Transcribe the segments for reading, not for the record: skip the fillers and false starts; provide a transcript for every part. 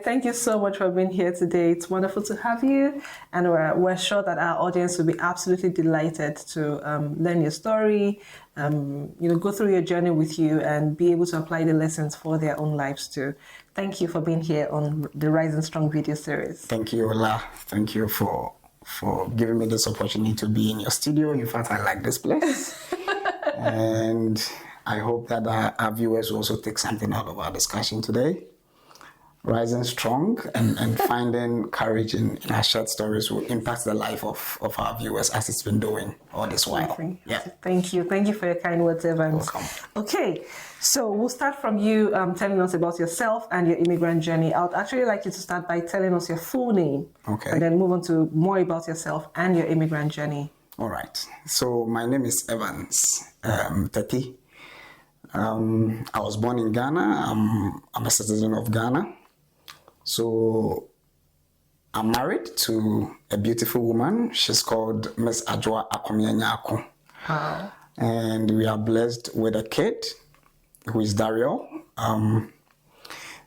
thank you so much for being here today. It's wonderful to have you, and we're sure that our audience will be absolutely delighted to learn your story, go through your journey with you, and be able to apply the lessons for their own lives too. Thank you for being here on the Rising Strong video series. Thank you, Ola. Thank you for giving me this opportunity to be in your studio. In fact, I like this place. And I hope that our viewers will also take something out of our discussion today. Rising strong and finding courage in our shared stories will impact the life of our viewers, as it's been doing all this while. Yeah. Thank you for your kind words, Evans. Welcome. Okay, so we'll start from you telling us about yourself and your immigrant journey. I would actually like you to start by telling us your full name. Okay. And then move on to more about yourself and your immigrant journey. All right. So my name is Evans Tettey. I was born in Ghana. I'm a citizen of Ghana. So I'm married to a beautiful woman. She's called Miss Ajwa Akomianyako. Wow. And we are blessed with a kid who is Dario.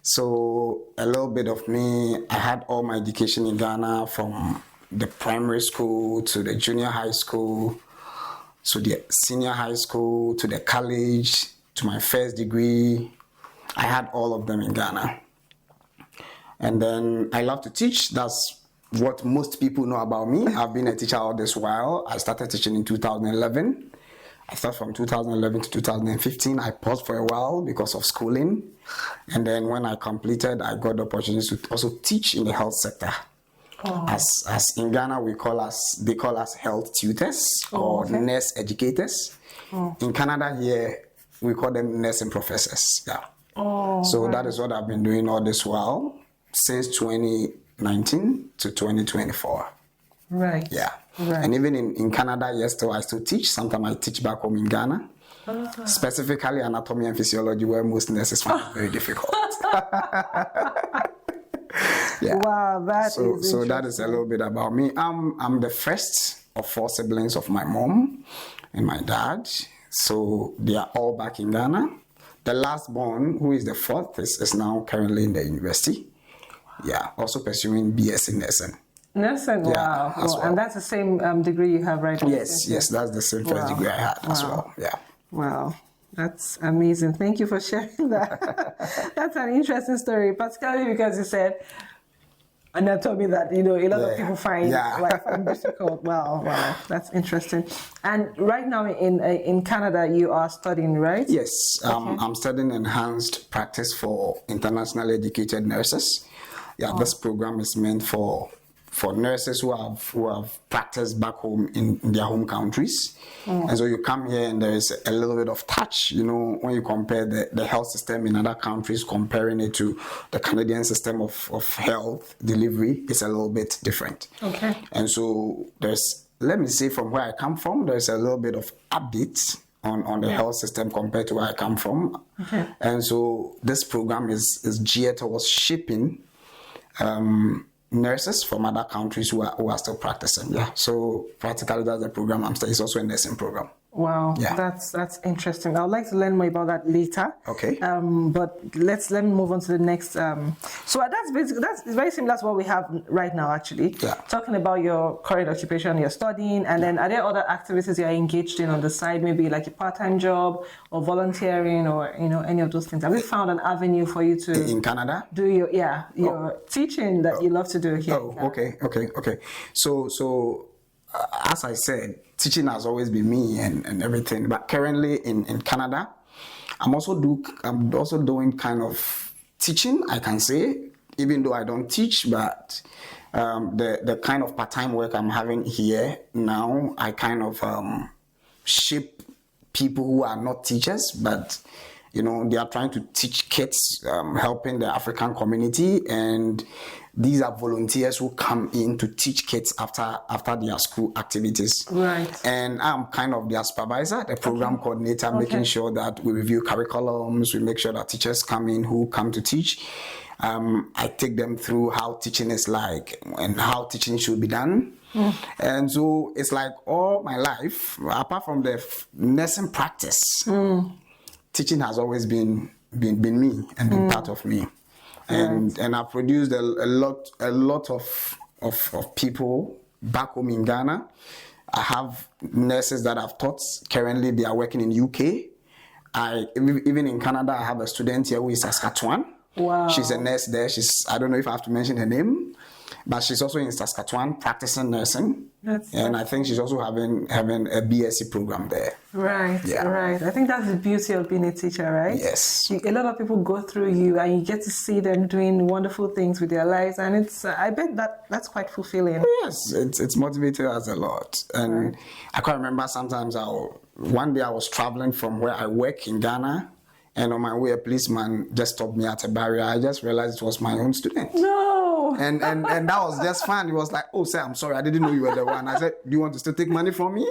So a little bit of me, I had all my education in Ghana, from the primary school to the junior high school, to the senior high school, to the college, to my first degree. I had all of them in Ghana. And then I love to teach. That's what most people know about me. I've been a teacher all this while. I started teaching in 2011. I started from 2011 to 2015. I paused for a while because of schooling. And then when I completed, I got the opportunity to also teach in the health sector. Oh. As in Ghana, they call us health tutors or nurse educators. Oh. In Canada here, we call them nursing professors. Yeah. Oh, so that is what I've been doing all this while, since 2019 to 2024. Right. Yeah. Right. And even in Canada, yes, I still teach. Sometimes I teach back home in Ghana. Specifically anatomy and physiology, where most nurses find it very difficult. Yeah. Wow, so that is a little bit about me. I'm the first of 4 siblings of my mom and my dad. So they are all back in Ghana. The last born, who is the 4th, is now currently in the university. Yeah, also pursuing BS in nursing. Nursing, yeah, wow. Well. And that's the same degree you have right now? Yes, that's the same first degree I had as well. Yeah. Wow, that's amazing. Thank you for sharing that. That's an interesting story, particularly because you said anatomy that, a lot of people find difficult. Wow, that's interesting. And right now in Canada, you are studying, right? Yes, I'm studying enhanced practice for internationally educated nurses. Yeah, this program is meant for nurses who have practiced back home in their home countries. And so you come here and there is a little bit of touch, when you compare the health system in other countries, comparing it to the Canadian system of health delivery, it's a little bit different. Okay. And so let me say from where I come from, there's a little bit of updates on the health system compared to where I come from. Okay. And so this program is geared towards shaping nurses from other countries who are still practicing. Yeah. So practically that's the program I'm studying. It's also a nursing program. Wow. Yeah. That's interesting. I would like to learn more about that later. Okay. But let me move on to the next. So that's very similar to what we have right now, actually. Yeah. Talking about your current occupation, you're studying, and then are there other activities you're engaged in on the side, maybe like a part-time job or volunteering or any of those things? Have you found an avenue for you to in Canada do your teaching that you love to do here? Oh, okay. So as I said, teaching has always been me and everything. But currently in Canada, I'm also doing kind of teaching, I can say, even though I don't teach, but the kind of part-time work I'm having here now, I kind of shape people who are not teachers, but they are trying to teach kids, helping the African community, and these are volunteers who come in to teach kids after their school activities. Right. And I'm kind of their supervisor, the program coordinator, making sure that we review curriculums, we make sure that teachers come in who come to teach. I take them through how teaching is like and how teaching should be done. And so it's like all my life, apart from the nursing practice, teaching has always been me and been part of me. and I produced a lot of people back home in Ghana. I have nurses that I've taught. Currently, they are working in UK. Even in Canada, I have a student here who is Saskatchewan. Wow. She's a nurse there. I don't know if I have to mention her name, but she's also in Saskatchewan practicing nursing. And I think she's also having a BSc program there. Right, Yeah. right. I think that's the beauty of being a teacher, right? Yes. A lot of people go through you and you get to see them doing wonderful things with their lives, and it's I bet that's quite fulfilling. Yes, it's motivated us a lot. And I can remember sometimes one day I was traveling from where I work in Ghana, and on my way a policeman just stopped me at a barrier. I just realized it was my own student. No. And that was just fun. He was like, "Oh, sir, I'm sorry, I didn't know you were the one." I said, "Do you want to still take money from me?"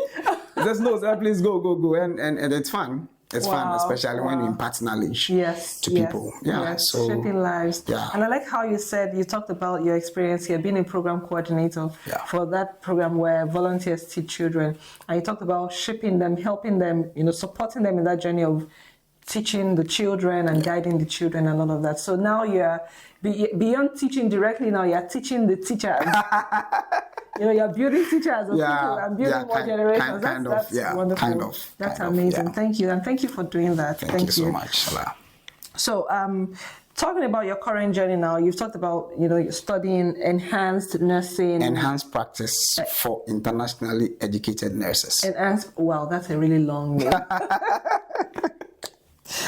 He says, "No, sir, please go." And it's fun. It's fun, especially when you impart knowledge to people. Yeah, so shaping lives. Yeah. And I like how you talked about your experience here being a program coordinator for that program where volunteers teach children. And you talked about shaping them, helping them, supporting them in that journey of teaching the children and guiding the children and all of that. So now you're beyond teaching directly. Now you're teaching the teachers. You're building teachers of people and building more generations. That's wonderful. That's amazing. Thank you, and thank you for doing that. Thank you so much, Salah. So, talking about your current journey now, you've talked about studying enhanced nursing, enhanced practice for internationally educated nurses. Wow, that's a really long name.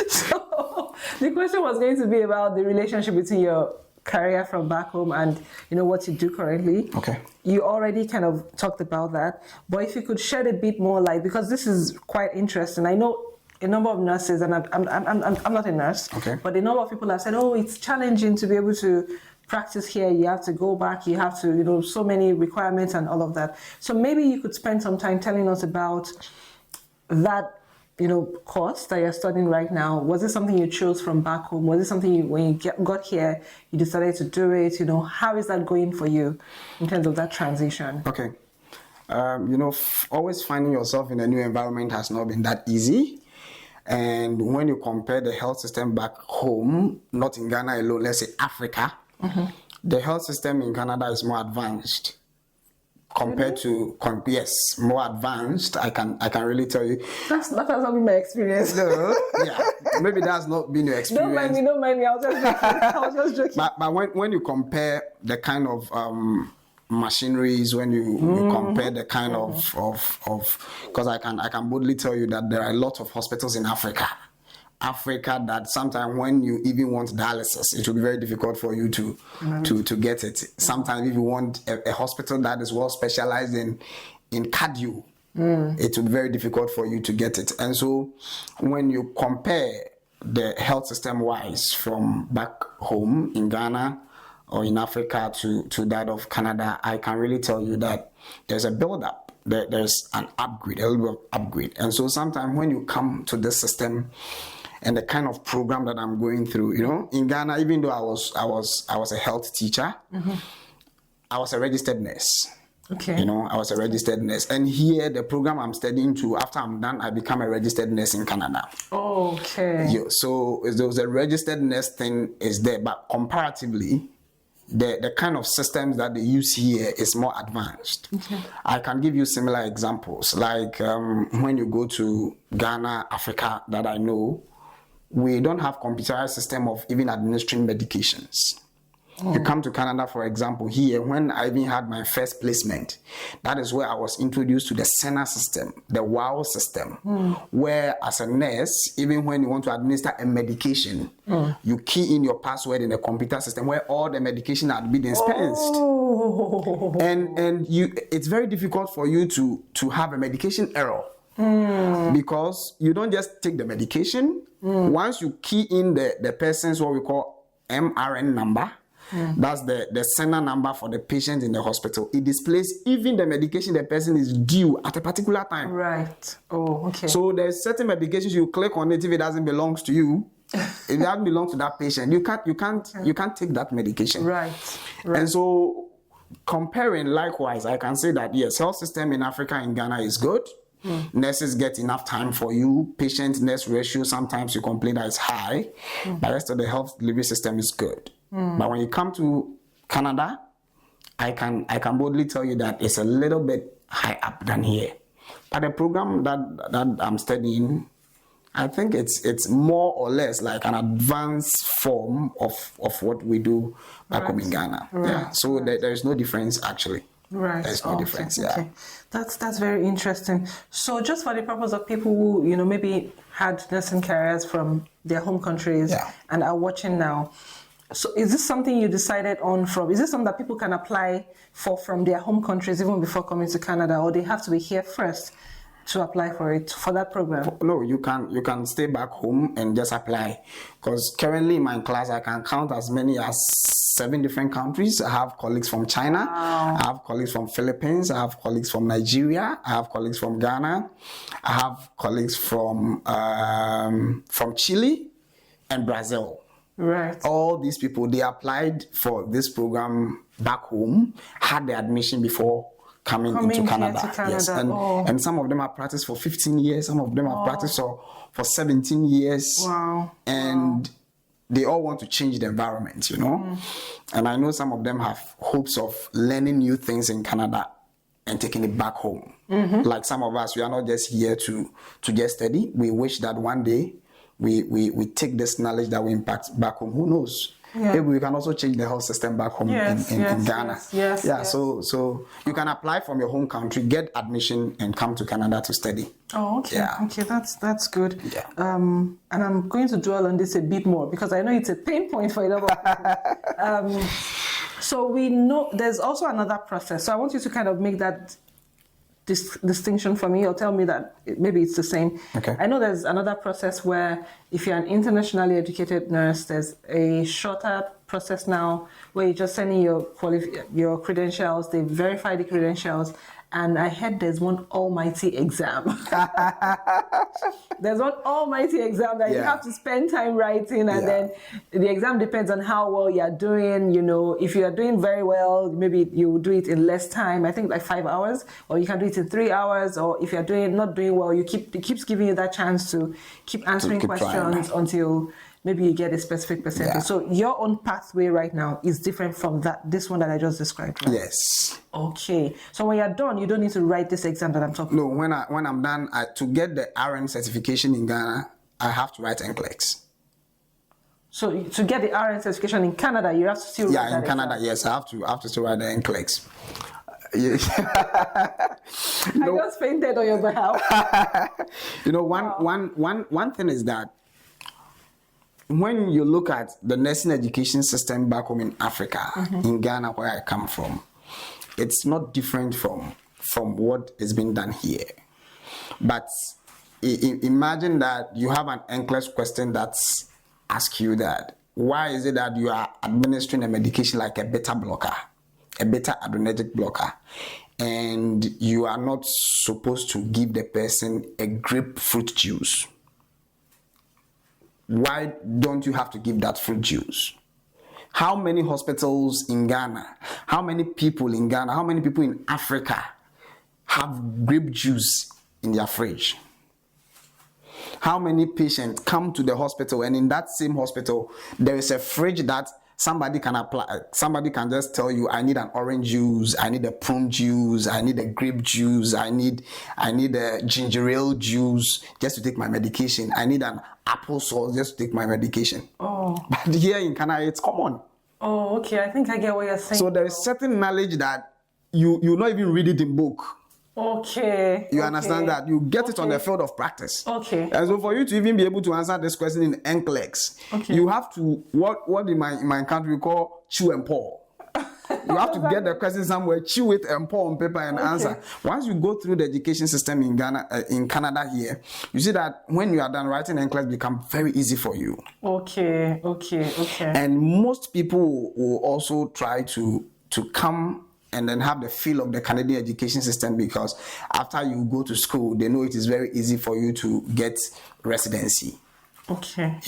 So the question was going to be about the relationship between your career from back home and what you do currently. Okay. You already kind of talked about that, but if you could shed a bit more light, because this is quite interesting. I know a number of nurses, and I'm not a nurse, but a number of people have said, "Oh, it's challenging to be able to practice here. You have to go back. You have to, so many requirements and all of that." So maybe you could spend some time telling us about that course that you're studying right now. Was it something you chose from back home? Was it something when you got here, you decided to do it? How is that going for you in terms of that transition? Okay. Always finding yourself in a new environment has not been that easy. And when you compare the health system back home, not in Ghana alone, let's say Africa, the health system in Canada is more advanced. Compared to more advanced, I can really tell you. That has not been my experience. No, maybe that's not been your experience. Don't mind me. I was just joking. But when you compare the kind of machineries, when you compare the kind of because I can boldly tell you that there are a lot of hospitals in Africa that sometimes when you even want dialysis, it will be very difficult for you to get it. Sometimes if you want a hospital that is well specialized in cardio, it will be very difficult for you to get it. And so when you compare the health system wise from back home in Ghana or in Africa to that of Canada, I can really tell you that there's a build-up. There's an upgrade, a little bit of upgrade. And so sometimes when you come to this system and the kind of program that I'm going through, in Ghana, even though I was a health teacher, I was a registered nurse. Okay. I was a registered nurse. And here, the program I'm studying to, after I'm done, I become a registered nurse in Canada. Okay. Yeah, so there was a registered nurse thing is there, but comparatively, the kind of systems that they use here is more advanced. Okay. I can give you similar examples. Like when you go to Ghana, Africa, that I know, we don't have computerized system of even administering medications. You come to Canada, for example, here, when I even had my first placement, that is where I was introduced to the SENA system, the WOW system, where as a nurse, even when you want to administer a medication, you key in your password in a computer system where all the medication had been dispensed. Oh. And it's very difficult for you to have a medication error. Because you don't just take the medication. Once you key in the person's what we call MRN number, that's the SENA number for the patient in the hospital. It displays even the medication the person is due at a particular time. Right. Oh, okay. So there's certain medications you click on it if it doesn't belong to you. If it doesn't belong to that patient, you can't take that medication. Right. And so comparing likewise, I can say that yes, health system in Africa and Ghana is good. Nurses get enough time for you. Patient-nurse ratio, sometimes you complain that it's high, but the rest of the health delivery system is good. But when you come to Canada, I can boldly tell you that it's a little bit high up than here. But the program that I'm studying, I think it's more or less like an advanced form of what we do back home in Ghana. Right. Yeah. So there is no difference actually. Right. There's no difference. Yeah. Okay. That's very interesting. So just for the purpose of people who, maybe had nursing careers from their home countries and are watching now. So is this something you decided on is this something that people can apply for from their home countries even before coming to Canada, or they have to be here first to apply for that program? No, you can stay back home and just apply. Because currently in my class, I can count as many as 7 different countries. I have colleagues from China. Wow. I have colleagues from Philippines. I have colleagues from Nigeria. I have colleagues from Ghana. I have colleagues from Chile and Brazil. Right. All these people, they applied for this program back home, had the admission before coming into Canada. Yes. And some of them have practiced for 15 years. Some of them have practiced for 17 years. Wow. And they all want to change the environment, And I know some of them have hopes of learning new things in Canada and taking it back home. Like some of us, we are not just here to just study. We wish that one day we take this knowledge that we impact back home. Who knows? Maybe we can also change the health system back home in Ghana. Yes. So you can apply from your home country, get admission, and come to Canada to study. Oh, okay. Yeah. Okay, that's good. Yeah. And I'm going to dwell on this a bit more because I know it's a pain point for a lot of people. So we know there's also another process. So I want you to kind of make that distinction for me, or tell me that maybe it's the same. Okay. I know there's another process where if you're an internationally educated nurse, there's a shorter process now where you just send in your credentials, they verify the credentials, and I heard there's one almighty exam. There's one almighty exam that you have to spend time writing, and then the exam depends on how well you're doing. If you are doing very well, maybe you will do it in less time. I think like 5 hours, or you can do it in 3 hours. Or if you're not doing well, it keeps giving you that chance to keep answering questions until maybe you get a specific percentage. Yeah. So your own pathway right now is different from this one that I just described, right? Yes. Okay. So when you're done, you don't need to write this exam that I'm talking about. No, when I'm done, to get the RN certification in Ghana, I have to write NCLEX. So to get the RN certification in Canada, you have to still write Yeah, in that Canada, exam. yes, I have to still write the NCLEX. I just fainted on your behalf. One thing is that when you look at the nursing education system back home in Africa, in Ghana, where I come from, it's not different from what is being done here. But imagine that you have an NCLEX question that's asks you that, why is it that you are administering a medication like a beta blocker, a beta adrenergic blocker, and you are not supposed to give the person a grapefruit juice? Why don't you have to give that fruit juice? How many hospitals in Ghana, how many people in Ghana, how many people in Africa have grape juice in their fridge? How many patients come to the hospital and in that same hospital, there is a fridge that somebody can apply, somebody can just tell you, I need an orange juice, I need a prune juice, I need a grape juice, I need a ginger ale juice just to take my medication. I need an apple sauce just to take my medication. Oh. But here in Canada, it's common. Oh, okay. I think I get what you're saying. So there is certain knowledge that you not even read it in book. Okay. You understand that? You get it on the field of practice. Okay. And so for you to even be able to answer this question in NCLEX, you have to, what in my country we call chew and pour. You have to get the question somewhere, chew it and pour on paper and answer. Once you go through the education system in Ghana, in Canada here, you see that when you are done, writing NCLEX becomes very easy for you. Okay. And most people will also try to come and then have the feel of the Canadian education system, because after you go to school, they know it is very easy for you to get residency. Okay.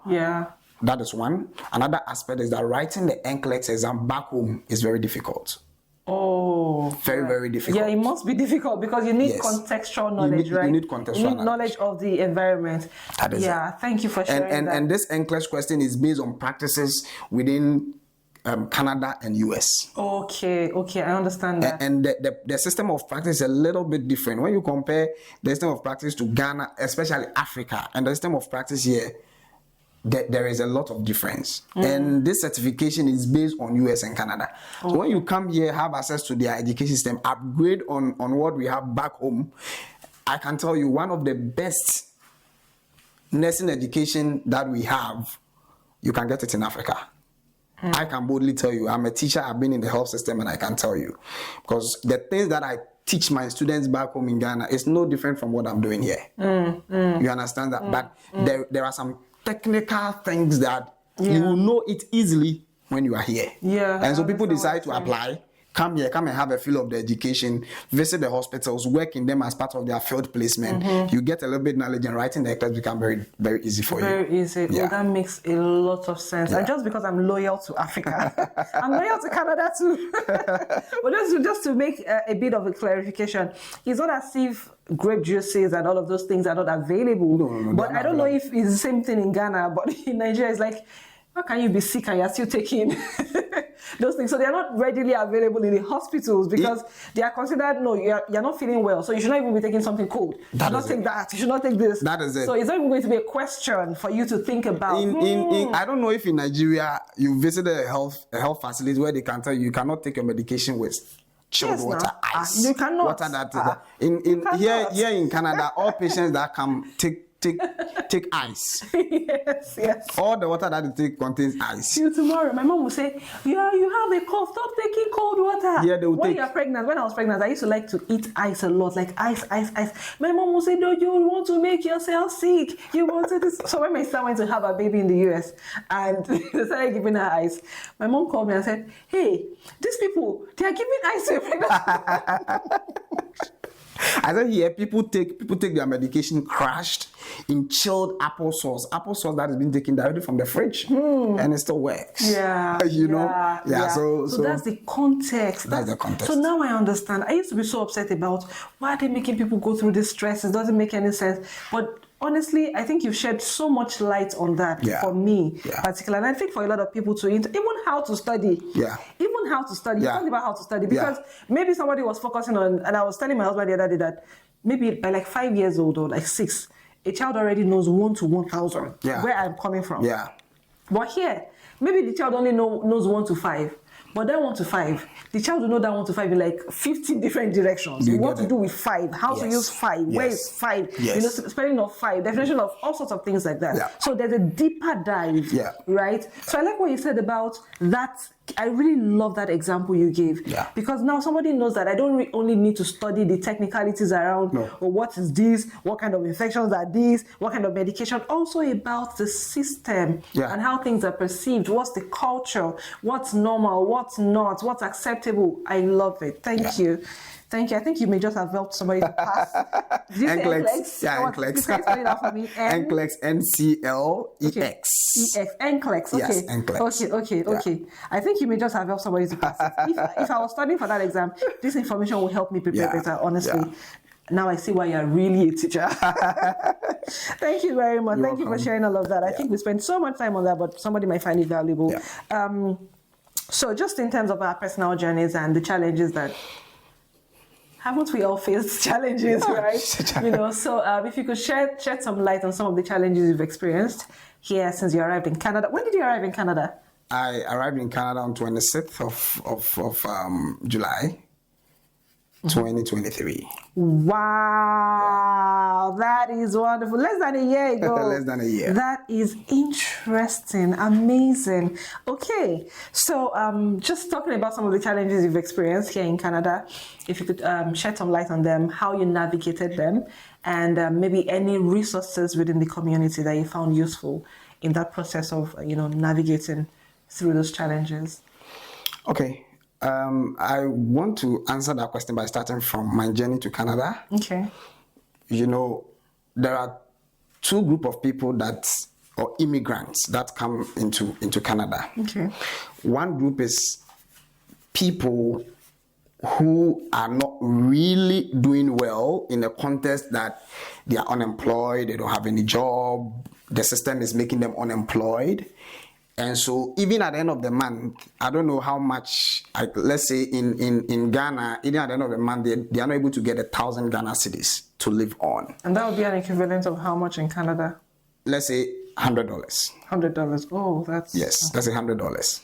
Yeah. That is one. Another aspect is that writing the NCLEX exam back home is very difficult. Oh, Very, very difficult. yeah, it must be difficult because you need Yes. contextual knowledge, right? You need contextual You need knowledge of the environment. That is yeah, thank you for sharing that. And this NCLEX question is based on practices within Canada and US. Okay, I understand that. And the system of practice is a little bit different. When you compare the system of practice to Ghana, especially Africa, and the system of practice here, there is a lot of difference. And this certification is based on US and Canada. So when you come here, have access to their education system, upgrade on what we have back home, I can tell you one of the best nursing education that we have, you can get it in Africa. I can boldly tell you, I'm a teacher, I've been in the health system, and I can tell you. Because the things that I teach my students back home in Ghana is no different from what I'm doing here. You understand that? But there are some technical things that you will know it easily when you are here. Yeah. And so people decide to apply, come here, come and have a feel of the education, visit the hospitals, work in them as part of their field placement. You get a little bit knowledge, and writing the class become very, very easy for you. Very easy. Yeah. Well, that makes a lot of sense. Yeah. And just because I'm loyal to Africa, I'm loyal to Canada too. But just to make a bit of a clarification, it's not as if grape juices and all of those things are not available. No, but I don't know if it's the same thing in Ghana, but in Nigeria, it's like, how can you be sick and you're still taking those things? So they are not readily available in the hospitals because they are considered, no, you're not feeling well. So you should not even be taking something cold. You should not take that. You should not take this. That is it. So it's not even going to be a question for you to think about. I don't know if in Nigeria you visited a health facility where they can tell you cannot take your medication with chilled water, ice. You cannot. Water here in Canada, all patients that come take ice. yes. All the water that they take contains ice. Till tomorrow, my mom will say, "Yeah, you have a cough. Stop taking cold water." Yeah, they will when you're pregnant, when I was pregnant, I used to like to eat ice a lot, like ice. My mom will say, "No, you want to make yourself sick. You want to this." So when my sister went to have a baby in the US, and they started giving her ice, my mom called me and said, "Hey, these people, they are giving ice to a pregnant." I said here people take their medication crushed in chilled applesauce that has been taken directly from the fridge and it still works. Yeah. you know? Yeah. So that's the context. That's the context. So now I understand. I used to be so upset about why are they making people go through this stress? It doesn't make any sense. But honestly, I think you've shed so much light on that for me, particularly. And I think for a lot of people to even how to study. Yeah. Even how to study. You talked about how to study because maybe somebody was focusing on, and I was telling my husband the other day that maybe by like 5 years old or like 6, a child already knows 1 to 1,000 where I'm coming from. Yeah. But here, maybe the child only knows 1 to 5. But that 1 to 5, the child will know that 1 to 5 in like 50 different directions. What to do with 5, how to use 5, where is 5, spelling of 5, definition of all sorts of things like that. Yeah. So there's a deeper dive, right? So I like what you said about that. I really love that example you gave because now somebody knows that I don't only need to study the technicalities around or what is this, what kind of infections are these, what kind of medication, also about the system and how things are perceived, what's the culture, what's normal, what's not, what's acceptable. I love it. Thank you. Thank you. I think you may just have helped somebody to pass. Did you say NCLEX? Yeah, NCLEX. Please spell it out for me. NCLEX, NCLEX. EX. NCLEX. Okay. Yes, NCLEX. Okay. I think you may just have helped somebody to pass it. If I was studying for that exam, this information will help me prepare better, honestly. Yeah. Now I see why you're really a teacher. Thank you very much. Thank you for sharing all of that. I think we spent so much time on that, but somebody might find it valuable. Yeah. So just in terms of our personal journeys and the challenges that haven't we all faced challenges, right? So if you could shed some light on some of the challenges you've experienced here since you arrived in Canada. When did you arrive in Canada? I arrived in Canada on 26th of July, 2023. Wow, that is wonderful. Less than a year ago. Less than a year. That is interesting, amazing. Okay, so just talking about some of the challenges you've experienced here in Canada, if you could shed some light on them, how you navigated them, and maybe any resources within the community that you found useful in that process of navigating through those challenges. Okay. I want to answer that question by starting from my journey to Canada. Okay. There are two groups of people or immigrants that come into Canada. Okay. One group is people who are not really doing well in the context that they are unemployed, they don't have any job, the system is making them unemployed. And so even at the end of the month, I don't know how much, let's say in Ghana, even at the end of the month, they are not able to get 1,000 Ghana cedis to live on. And that would be an equivalent of how much in Canada? Let's say $100. $100. Oh, that's... Yes, that's $100.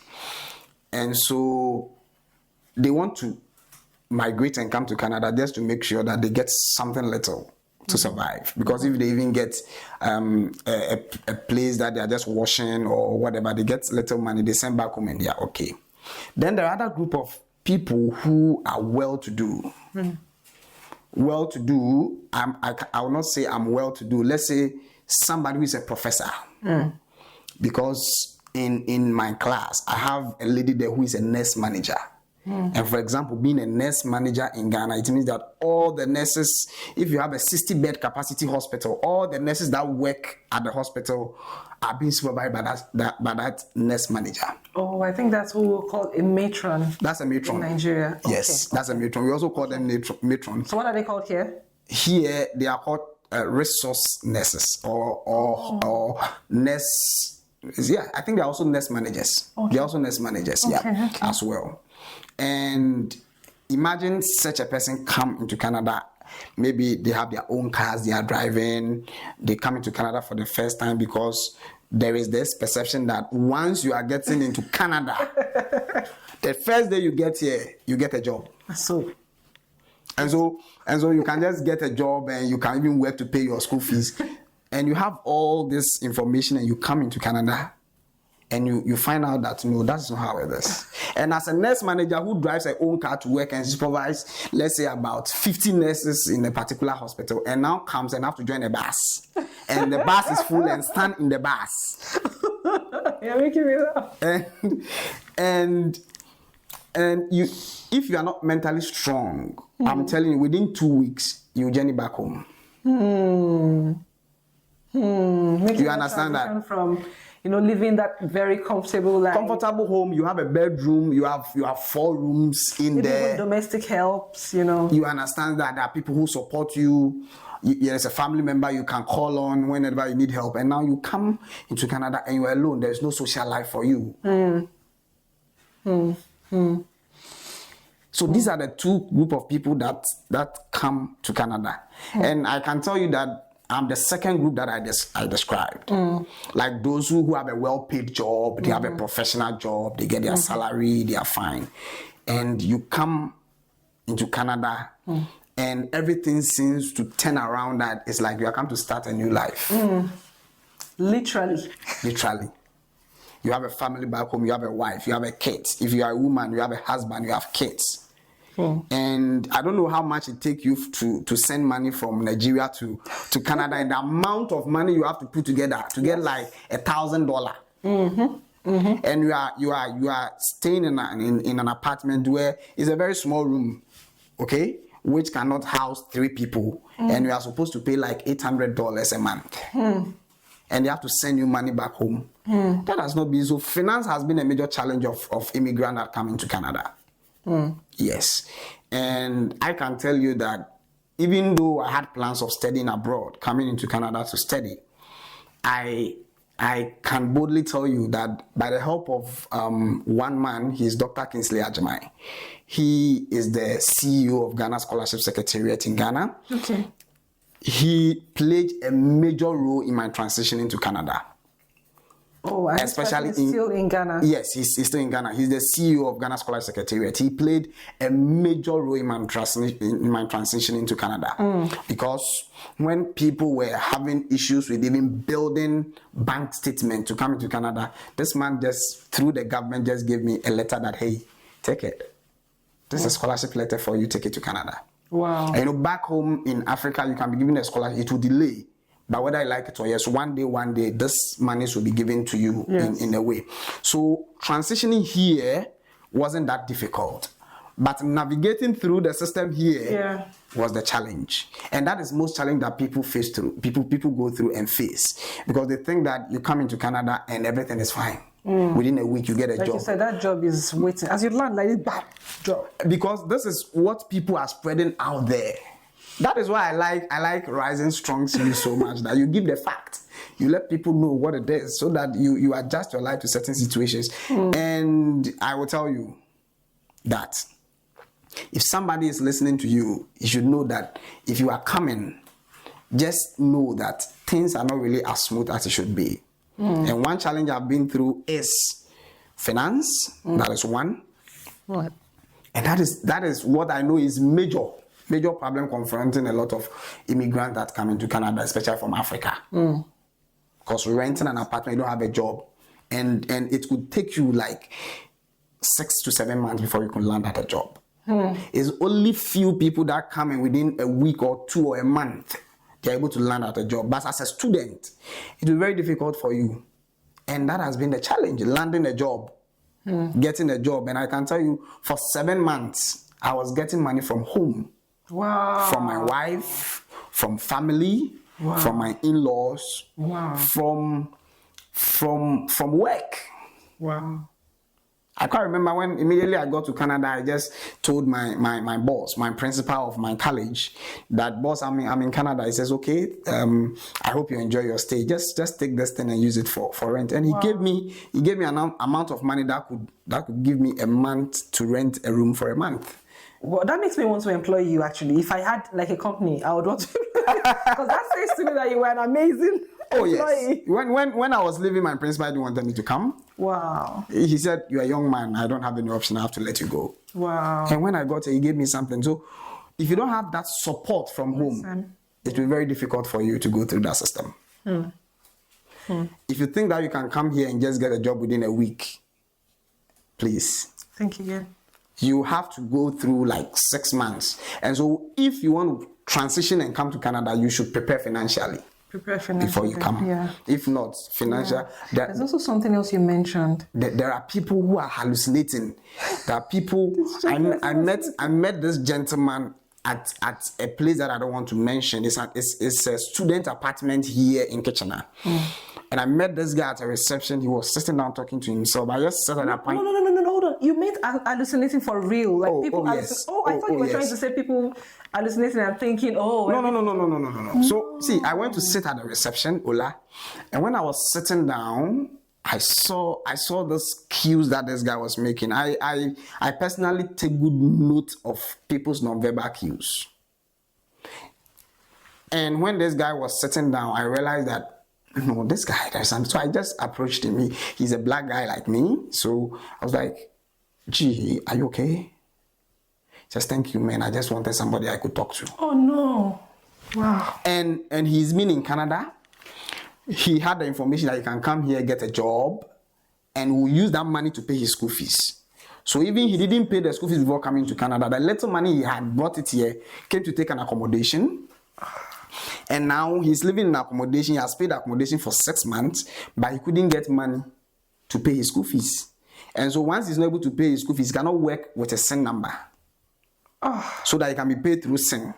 And so they want to migrate and come to Canada just to make sure that they get something little to survive. Because if they even get a place that they are just washing or whatever, they get little money, they send back home and they are okay. Then there are other group of people who are well-to-do. Well-to-do, I will not say I'm well-to-do. Let's say somebody who is a professor. Because in my class, I have a lady there who is a nurse manager. And for example, being a nurse manager in Ghana, it means that all the nurses, if you have a 60-bed capacity hospital, all the nurses that work at the hospital are being supervised by that nurse manager. Oh, I think that's what we'll call a matron. That's a matron. In Nigeria. Yes, okay. That's a matron. We also call them matron. So what are they called here? Here, they are called resource nurses or nurse. Yeah, I think they're also nurse managers. Okay. They're also nurse managers, as well. And imagine such a person come into Canada. Maybe they have their own cars, they are driving, they come into Canada for the first time because there is this perception that once you are getting into Canada, the first day you get here, you get a job. And so you can just get a job and you can even work to pay your school fees. And you have all this information and you come into Canada and you find out that no, that's not how it is. And as a nurse manager who drives her own car to work and supervise, let's say about 50 nurses in a particular hospital, and now comes and have to join a bus. And the bus is full and stand in the bus. You're making me laugh. And you, if you are not mentally strong, I'm telling you, within 2 weeks, you journey back home. You understand that? From living that very comfortable life. Comfortable home. You have a bedroom. You have 4 rooms in there. Even domestic helps. You understand that there are people who support you. There's a family member you can call on whenever you need help. And now you come into Canada and you're alone. There's no social life for you. So these are the 2 group of people that come to Canada. And I can tell you that I'm the second group that I described. Like those who have a well-paid job, they have a professional job, they get their salary, they are fine. And you come into Canada and everything seems to turn around that it's like you are come to start a new life. Literally. You have a family back home, you have a wife, you have a kid. If you are a woman, you have a husband, you have kids. And I don't know how much it takes you to send money from Nigeria to Canada, and the amount of money you have to put together to get like $1,000. And you are staying in an apartment where it's a very small room, okay, which cannot house 3 people, and you are supposed to pay like $800 a month. And they have to send you money back home. That has not been so. Finance has been a major challenge of immigrants that come into Canada. Yes. And I can tell you that even though I had plans of studying abroad, coming into Canada to study, I can boldly tell you that by the help of one man, he is Dr. Kingsley Ajimai. He is the CEO of Ghana Scholarship Secretariat in Ghana. Okay. He played a major role in my transition into Canada. Oh, and especially still in Ghana. Yes, he's still in Ghana. He's the CEO of Ghana Scholarship Secretariat. He played a major role in my transition into Canada. Because when people were having issues with even building bank statement to come into Canada, this man just, through the government, just gave me a letter that, hey, take it. This is a scholarship letter for you, take it to Canada. Wow. And back home in Africa, you can be given a scholarship, it will delay. But whether I like it or yes, one day, this money will be given to you in a way. So transitioning here wasn't that difficult. But navigating through the system here Yeah. was the challenge. And that is most challenge that people face through, people go through and face. Because they think that you come into Canada and everything is fine. Within a week you get a Like job. you said, that job is waiting. As you land like this, bam, job. Because this is what people are spreading out there. That is why I like Rising Strong series so much, that you give the fact. You let people know what it is so that you adjust your life to certain situations. And I will tell you that if somebody is listening to you, you should know that if you are coming, just know that things are not really as smooth as it should be. And one challenge I've been through is finance. That is one. What? And that is what I know is major problem confronting a lot of immigrants that come into Canada, especially from Africa. Because renting an apartment, you don't have a job. And it could take you like 6 to 7 months before you can land at a job. It's only few people that come in within a week or 2 or a month, they're able to land at a job. But as a student, it will be very difficult for you. And that has been the challenge, landing a job, getting a job. And I can tell you, for 7 months, I was getting money from home. Wow. From my wife, from family, Wow. from my in-laws, Wow. from work. Wow. I can't remember when immediately I got to Canada, I just told my boss, my principal of my college, that boss, I'm in Canada. He says, okay, I hope you enjoy your stay. Just take this thing and use it for rent. And he gave me an amount of money that could give me a month to rent a room for a month. Well, that makes me want to employ you, actually. If I had like a company, I would want to. Because that says to me that you were an amazing employee. Yes. When I was leaving, my principal didn't want me to come. Wow. He said, you're a young man. I don't have any option. I have to let you go. Wow. And when I got here, he gave me something. So if you don't have that support from home, it will be very difficult for you to go through that system. If you think that you can come here and just get a job within a week, please. Thank you again. You have to go through like 6 months. And so if you want to transition and come to Canada, you should prepare financially. Prepare financially. Before you come. Yeah. If not, financial. Yeah. There's also something else you mentioned. There are people who are hallucinating. There are people. I met this gentleman at a place that I don't want to mention. It's a student apartment here in Kitchener. And I met this guy at a reception. He was sitting down talking to himself. I just sat at that point. No, hold on. You meant hallucinating for real. Like people yes. I thought you were trying to say people hallucinating and thinking, No. So, see, I went to sit at the reception, Ola. And when I was sitting down, I saw this cues that this guy was making. I personally take good note of people's nonverbal cues. And when this guy was sitting down, I realized that no, this guy, there's something. So I just approached him. He's a black guy like me. So I was like, gee, are you okay? Just thank you, man. I just wanted somebody I could talk to. Oh no. Wow. And he's been in Canada. He had the information that he can come here, get a job, and will use that money to pay his school fees. So even he didn't pay the school fees before coming to Canada. The little money he had brought it here, came to take an accommodation. And now he's living in accommodation. He has paid accommodation for 6 months, but he couldn't get money to pay his school fees. And so once he's not able to pay his school fees, he cannot work with a SIN number. So that he can be paid through SIN.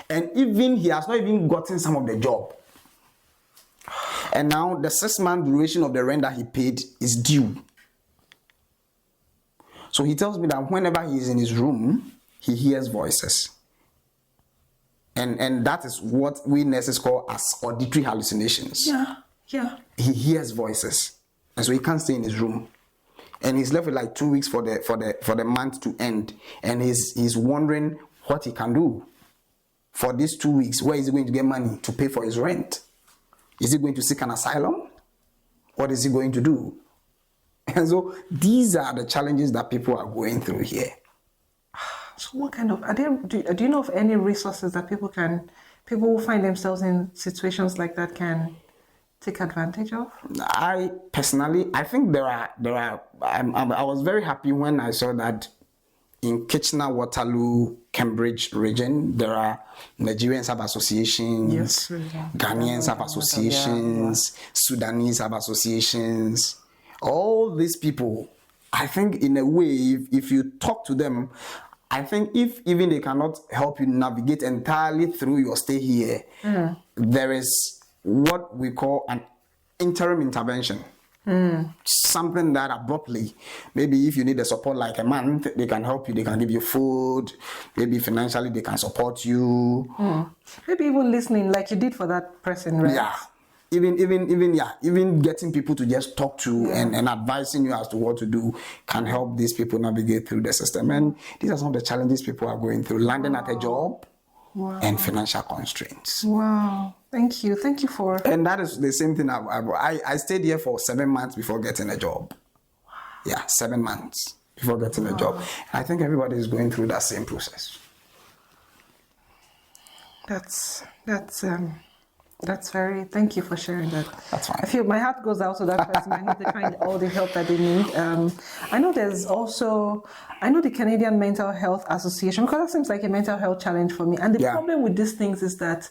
And even he has not even gotten some of the job. And now the 6 month duration of the rent that he paid is due. So he tells me that whenever he is in his room, he hears voices. And that is what we nurses call as auditory hallucinations. Yeah. He hears voices. And so he can't stay in his room. And he's left with like 2 weeks for the month to end. And he's wondering what he can do for these 2 weeks. Where is he going to get money to pay for his rent? Is he going to seek an asylum? What is he going to do? And so these are the challenges that people are going through here. So what kind of, do you know of any resources that people who find themselves in situations like that can take advantage of? I think there are. I was very happy when I saw that in Kitchener, Waterloo, Cambridge region, there are Nigerians have associations, yes, Ghanaians have associations, Sudanese have associations. All these people I think in a way, if you talk to them, I think if even they cannot help you navigate entirely through your stay here, there is what we call an interim intervention. Something that abruptly, maybe if you need a support like a month, they can help you, they can give you food, maybe financially they can support you. Maybe even listening like you did for that person, right? Yeah. Even getting people to just talk to and advising you as to what to do can help these people navigate through the system. And these are some of the challenges people are going through: landing at a job and financial constraints. Wow. Thank you for. And that is the same thing. I stayed here for 7 months before getting a job. Yeah, 7 months before getting a job. I think everybody is going through that same process. That's very. Thank you for sharing that. That's fine. I feel my heart goes out to that person. I hope they find all the help that they need. I know the Canadian Mental Health Association, because that seems like a mental health challenge for me. And the problem with these things is that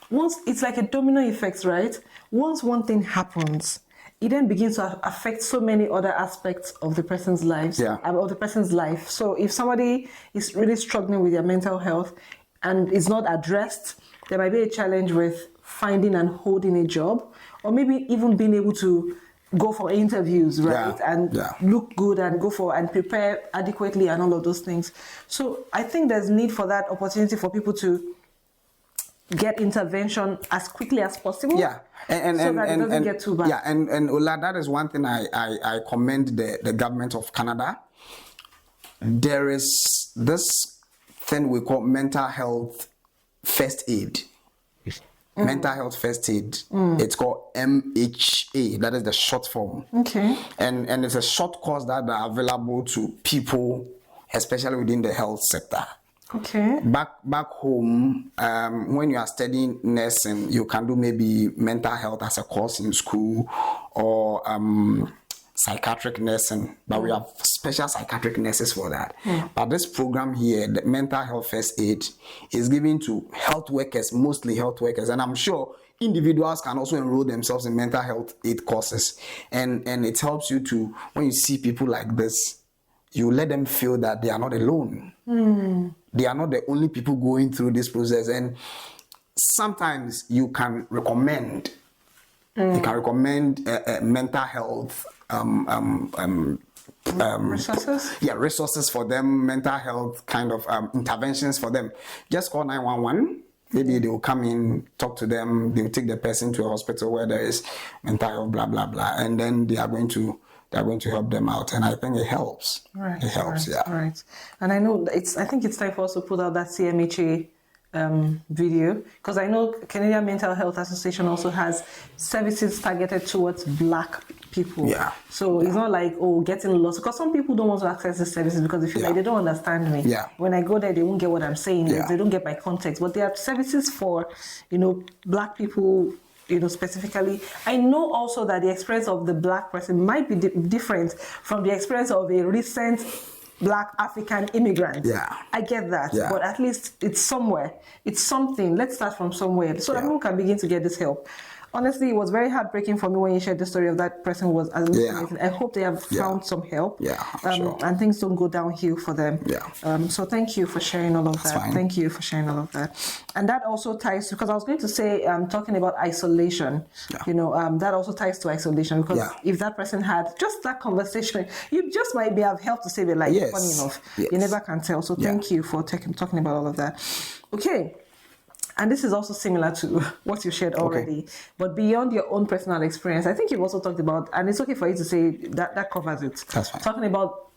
once it's like a domino effect, right? Once one thing happens, it then begins to affect so many other aspects of the person's lives, of the person's life. So if somebody is really struggling with their mental health and it's not addressed, there might be a challenge with finding and holding a job, or maybe even being able to go for interviews, right? And look good and go for and prepare adequately and all of those things. So I think there's need for that opportunity for people to get intervention as quickly as possible. Yeah. And so that it doesn't get too bad. Yeah, and Ola, that is one thing I commend the government of Canada. There is this thing we call mental health first aid. Mental health first aid. It's called MHA. That is the short form. Okay. And it's a short course that are available to people, especially within the health sector. Okay. Back home, when you are studying nursing, you can do maybe mental health as a course in school, or psychiatric nursing, but we have special psychiatric nurses for that. But this program here, the mental health first aid, is given to health workers, mostly health workers, and I'm sure individuals can also enroll themselves in mental health aid courses, and it helps you to, when you see people like this, you let them feel that they are not alone. They are not the only people going through this process, and sometimes you can recommend mental health resources? Yeah, resources for them, mental health kind of interventions for them. Just call 911. Maybe they will come in, talk to them, they will take the person to a hospital where there is mental health, blah, blah, blah. And then they are going to help them out. And I think it helps. Right. It helps, Right. And I know I think it's time for us to put out that CMHA video, because I know Canadian Mental Health Association also has services targeted towards Black people. Yeah. So it's not like, getting lost, because some people don't want to access the services because they feel like they don't understand me. Yeah. When I go there, they won't get what I'm saying. Yeah. They don't get my context. But there are services for, Black people, specifically. I know also that the experience of the Black person might be different from the experience of a recent Black African immigrant. Yeah. I get that. Yeah. But at least it's somewhere. It's something. Let's start from somewhere so that people can begin to get this help. Honestly, it was very heartbreaking for me when you shared the story of that person who was hallucinating. I hope they have found some help. Yeah, sure. And things don't go downhill for them. Yeah. So thank you for sharing all of that. Fine. Thank you for sharing all of that. And that also ties to, because I was going to say, talking about isolation, that also ties to isolation, because if that person had just that conversation, you just might have helped to save a life. Yes. Funny enough. Yes. You never can tell. So thank you for talking about all of that. Okay. And this is also similar to what you shared already, but beyond your own personal experience, I think you've also talked about, and it's okay for you to say that covers it. That's fine. Talking about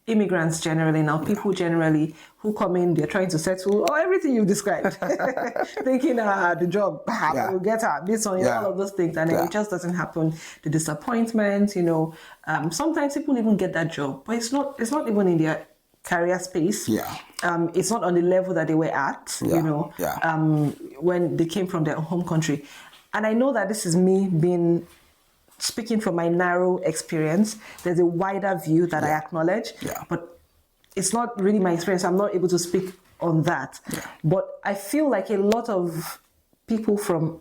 immigrants generally now, people generally who come in, they're trying to settle, or everything you described, thinking the job, will get her, this one, all of those things, and then it just doesn't happen. The disappointment, sometimes people even get that job, but it's not even in their career space. It's not on the level that they were at, when they came from their home country. And I know that this is me speaking from my narrow experience. There's a wider view that I acknowledge, but it's not really my experience. I'm not able to speak on that. But I feel like a lot of people from,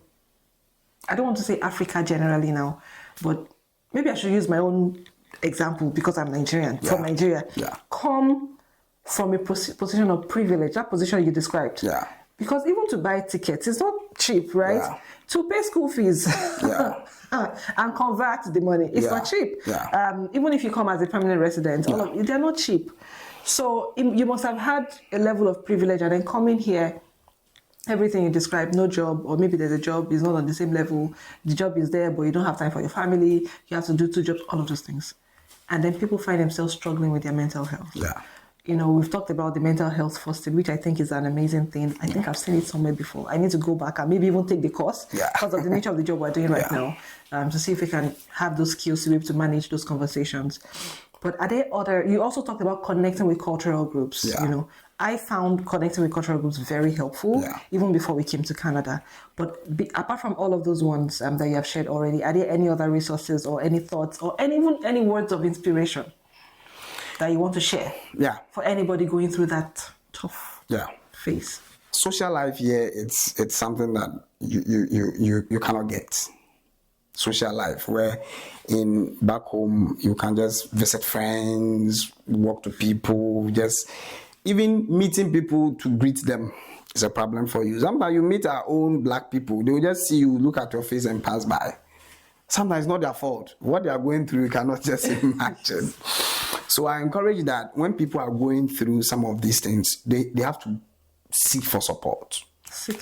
I don't want to say Africa generally now, but maybe I should use my own example, because I'm Nigerian, Yeah. from Nigeria, Yeah. come from a position of privilege, that position you described. Yeah. Because even to buy tickets, it's not cheap, right? Yeah. To pay school fees Yeah. and convert the money, it's Yeah. not cheap. Yeah. Even if you come as a permanent resident, all of they're not cheap. So you must have had a level of privilege, and then coming here, everything you described, no job, or maybe there's a job, is not on the same level. The job is there, but you don't have time for your family. You have to do 2 jobs, all of those things. And then people find themselves struggling with their mental health. Yeah. You know, we've talked about the mental health first aid, which I think is an amazing thing. I think I've seen it somewhere before. I need to go back and maybe even take the course because of the nature of the job we're doing right now, to see if we can have those skills to be able to manage those conversations. But are there other, you also talked about connecting with cultural groups. You know, I found connecting with cultural groups very helpful, even before we came to Canada. But apart from all of those ones that you have shared already, are there any other resources or any thoughts or even any words of inspiration that you want to share for anybody going through that tough phase? Social life here, it's something that you cannot get. Social life, where in back home you can just visit friends, walk to people, just even meeting people to greet them is a problem for you. Sometimes you meet our own black people, they will just see you, look at your face and pass by. Sometimes it's not their fault. What they are going through, you cannot just imagine. So I encourage that when people are going through some of these things, they have to seek for support.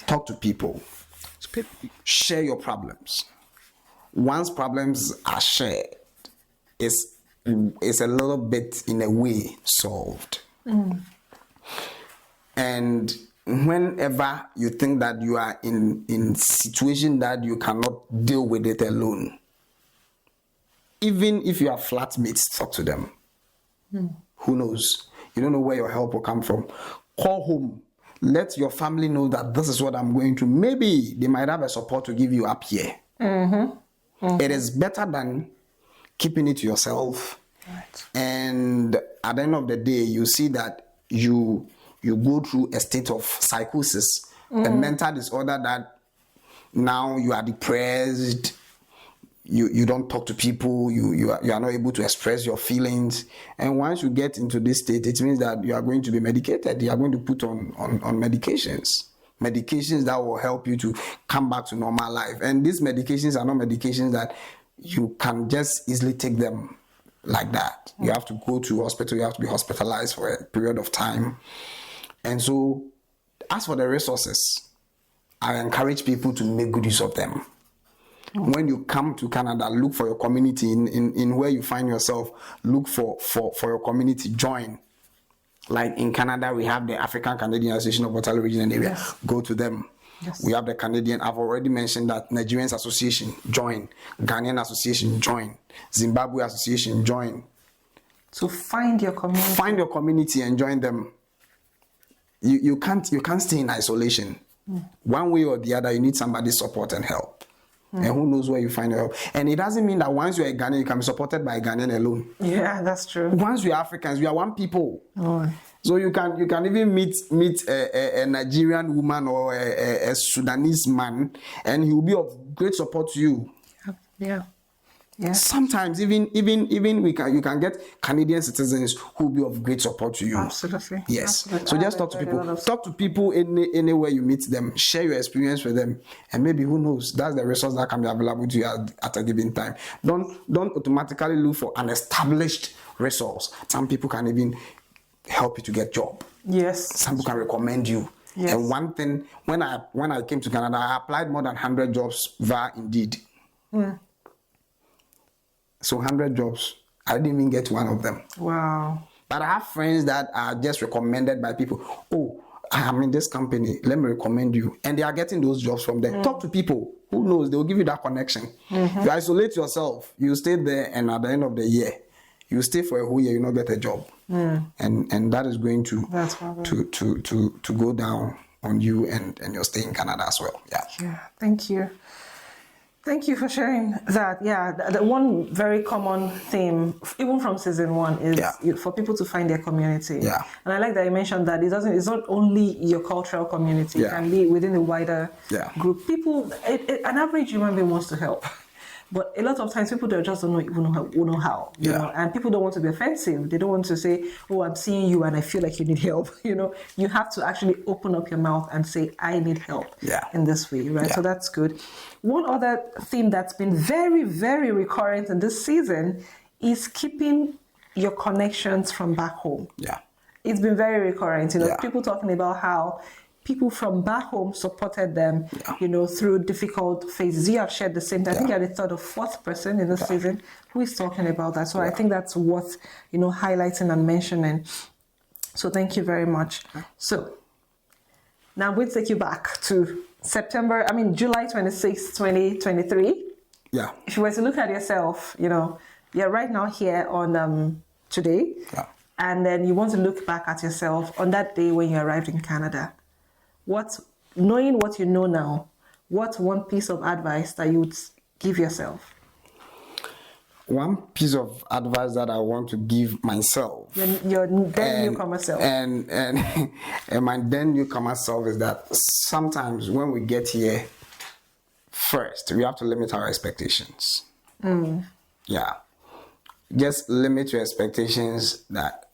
Talk to people. Share your problems. Once problems are shared, it's a little bit, in a way, solved. And whenever you think that you are in situation that you cannot deal with it alone, even if you have flatmates, talk to them. Who knows? You don't know where your help will come from. Call home. Let your family know that this is what I'm going through. Maybe they might have a support to give you up here. It is better than keeping it to yourself. Right. And at the end of the day, you see that you go through a state of psychosis, a mental disorder that now you are depressed. You don't talk to people, you are not able to express your feelings. And once you get into this state, it means that you are going to be medicated. You are going to put on medications that will help you to come back to normal life. And these medications are not medications that you can just easily take them like that. You have to go to hospital, you have to be hospitalized for a period of time. And so, as for the resources, I encourage people to make good use of them. When you come to Canada, look for your community in where you find yourself. Look for your community. Join. Like in Canada, we have the African Canadian Association of Waterloo Region and Area. Go to them. We have the Canadian. I've already mentioned that Nigerians Association. Join. Ghanaian Association. Join. Zimbabwe Association. Join. So find your community. Find your community and join them. You can't stay in isolation. One way or the other, you need somebody's support and help. And who knows where you find help. And it doesn't mean that once you're a Ghanaian, you can be supported by a Ghanaian alone. Yeah, that's true. Once we are Africans, we are one people. So you can even meet a Nigerian woman or a Sudanese man, and he will be of great support to you. Yeah. Sometimes even you can get Canadian citizens who will be of great support to you. Absolutely. Yes. Absolutely. So just talk to people. Talk to people anywhere you meet them. Share your experience with them, and maybe who knows, that's the resource that can be available to you at a given time. Don't automatically look for an established resource. Some people can even help you to get job. Yes. Some people can recommend you. Yes. And one thing, when I came to Canada, I applied more than 100 jobs via Indeed. So 100 jobs, I didn't even get one of them. Wow. But I have friends that are just recommended by people. Oh, I'm in this company, let me recommend you. And they are getting those jobs from there. Talk to people. Who knows, they'll give you that connection. You isolate yourself, you stay there, and at the end of the year, you stay for a whole year, you not get a job. And that is going to go down on you and your stay in Canada as well. Yeah, thank you. Thank you for sharing that. Yeah, the one very common theme, even from season 1, is for people to find their community. Yeah. And I like that you mentioned that it's not only your cultural community, it can be within a wider group. People, an average human being wants to help. But a lot of times people just don't know how, you Yeah. know, and people don't want to be offensive. They don't want to say, oh, I'm seeing you and I feel like you need help. You know, you have to actually open up your mouth and say, I need help in this way, right? Yeah. So that's good. One other theme that's been very, very recurrent in this season is keeping your connections from back home. Yeah. It's been very recurrent, you know, Yeah. people talking about how people from back home supported them, you know, through difficult phases. You have shared the same thing. I think you're the third or fourth person in this season who is talking about that. So I think that's worth, you know, highlighting and mentioning. So thank you very much. So now I'm going to take you back to July 26, 2023. Yeah. If you were to look at yourself, you know, you're right now here on today. Yeah. And then you want to look back at yourself on that day when you arrived in Canada. Knowing what you know now, what's one piece of advice that you would give yourself? One piece of advice that I want to give myself, Your then newcomer self. and my then newcomer self is that sometimes when we get here, first we have to limit our expectations. Yeah, just limit your expectations. That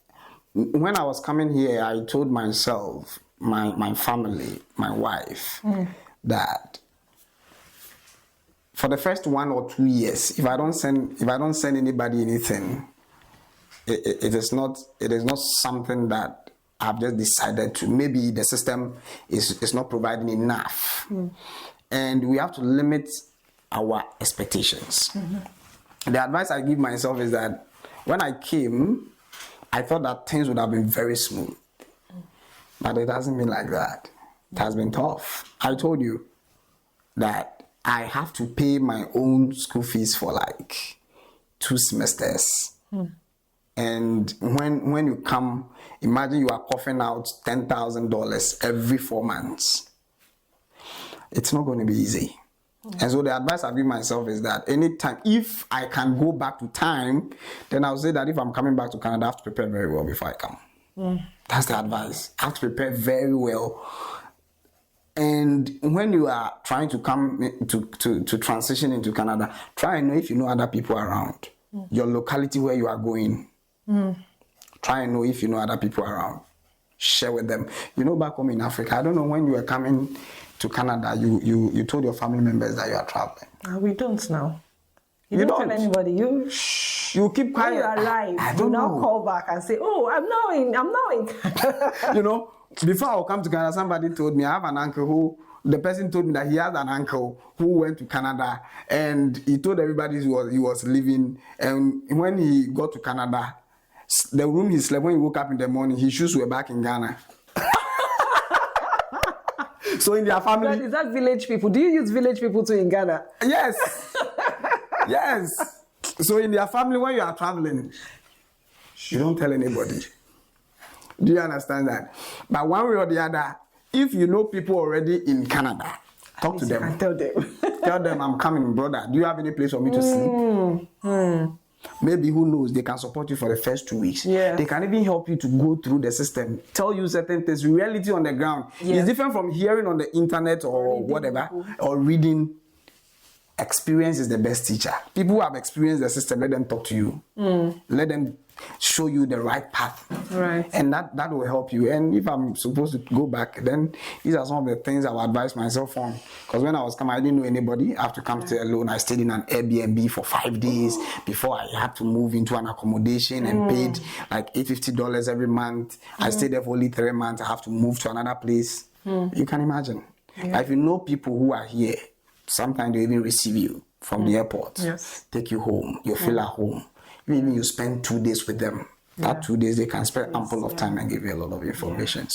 when I was coming here, I told myself, my family, my wife, that for the first 1 or 2 years, if I don't send anybody anything, it is not something that I've just decided to. Maybe the system is not providing enough, and we have to limit our expectations. The advice I give myself is that when I came, I thought that things would have been very smooth. But it hasn't been like that. It has been tough. I told you that I have to pay my own school fees for like 2 semesters. And when you come, imagine you are coughing out $10,000 every 4 months. It's not going to be easy. And so the advice I give myself is that anytime, if I can go back to time, then I'll say that if I'm coming back to Canada, I have to prepare very well before I come. That's the advice. I have to prepare very well. And when you are trying to come to transition into Canada, try and know if you know other people around. Your locality where you are going. Try and know if you know other people around. Share with them. You know, back home in Africa, I don't know when you were coming to Canada, you told your family members that you are traveling. We don't now. You don't tell anybody. You keep quiet. When you arrive, I you don't now know. call back and say, "Oh, I'm now in Canada." You know, before I come to Canada, somebody told me I have an uncle the person told me that he has an uncle who went to Canada, and he told everybody he was leaving. And when he got to Canada, the room he slept, when he woke up in the morning, his shoes were back in Ghana. So in their family, is that village people? Do you use village people too in Ghana? Yes. Yes. So in their family, when you are traveling, you don't tell anybody. Do you understand that? But one way or the other, if you know people already in Canada, talk to them. And tell them. Tell them, I'm coming, brother. Do you have any place for me to sleep? Maybe, who knows, they can support you for the first 2 weeks. Yes. They can even help you to go through the system, tell you certain things, reality on the ground. Yes. It's different from hearing on the internet or whatever, or reading. Experience is the best teacher. People who have experienced the system, let them talk to you. Let them show you the right path. Right. And that will help you. And if I'm supposed to go back, then these are some of the things I will advise myself on. Because when I was coming, I didn't know anybody. I have to come to alone. I stayed in an Airbnb for 5 days before I had to move into an accommodation and paid like $850 every month. I stayed there for only 3 months. I have to move to another place. You can imagine. Yeah. If you know people who are here, sometimes they even receive you from the airport, take you home, you feel at home. Maybe you spend 2 days with them. That 2 days, they can spend ample of time and give you a lot of information.